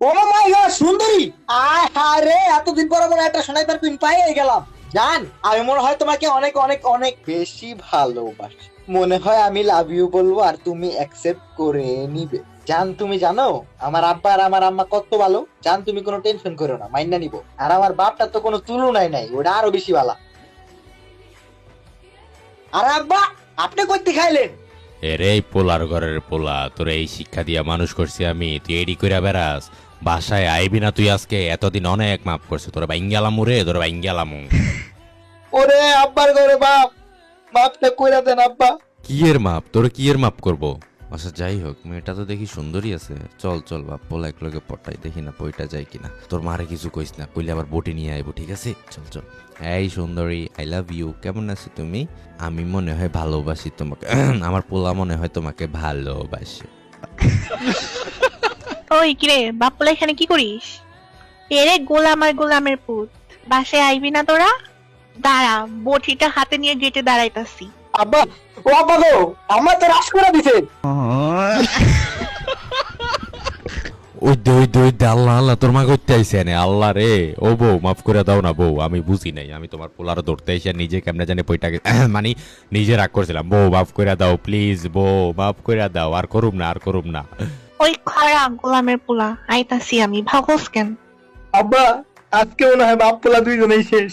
ও মাই god সুন্দরী, আয় হারে এতদিন পর মনে হয় একটা স্নাইপার পিন পাইয়ে গেলাম। জান, আমি মনে হয় তোমাকে অনেক অনেক অনেক বেশি ভালোবাসি। মনে হয় আমি লাভ ইউ বলবো আর তুমি অ্যাকসেপ্ট করে নিবে। জান, তুমি জানো আমার আব্বা আর আমার আম্মা কত ভালো। জান, তুমি কোনো টেনশন করো না, মাইন্না নিব। আর আমার বাপটা তো কোনো তুলনাই নাই, ওটা আরো বেশি ভালো। আর আব্বা, আপনি কইতে খাইলেন? এরে এই পোলার ঘরের পোলা, তোর এই শিক্ষা দিয়া মানুষ করছি আমি, তুই এডি কইরা বেড়াস। বাসায় আইবি না তুই আজকে? এতদিন অনেক মাফ করছে তোর, বাইঙ্গালামু রে, তোর বাইঙ্গালামু। ওরে আব্বার ঘরে বাপ, মাপটা কইরা দেন আব্বা। কি এর মাপ? তোর কি এর মাপ করবো? আচ্ছা যাই হোক, মেয়েটা তো দেখি সুন্দরী আছে। চল চল বাপ, পোলা এক লগে পটাই, দেখি না বইটা যায় কিনা। তোর মারে কিছু কইস না, কইলে আবার বটি নিয়ে আইবো, ঠিক আছে? চল চল। এই সুন্দরী, আই লাভ ইউ। কেমন আছো তুমি? আমি মনে হয় ভালোবাসি তোমাকে। আমার পোলা মনে হয় তোমাকে ভালোবাসে। ওই কিরে বাপ্পলা, এখানে কি করিস? এরে গোলাম আর গোলামের পুত, বাসায় আইবি না তোরা? দাঁড়া, বটিটা হাতে নিয়ে গেটে দাঁড়াইতাছি। আব্বা, ও আব্বা গো, আমার তো রাস করে দিছে। ওই দে ওই দে ওই দে, আল্লাহ আল্লাহ, তোর মা করতে আইসে নে, আল্লাহ রে। ও বউ, মাফ করে দাও না বউ, আমি বুঝি নাই। আমি তোমার পোলার ধরতে এসে নিজে কেমনে জানি বইটাকে মানে নিজে রাগ করছিলাম। বউ মাফ করে দাও প্লিজ, বউ মাফ করে দাও, আর করুম না, আর করুম না। ওই খরা গোলামের পোলা, আইতাছি আমি, ভাগস কেন? আব্বা, আজকে মনে হয় বাপ পোলা দুইজনেই শেষ।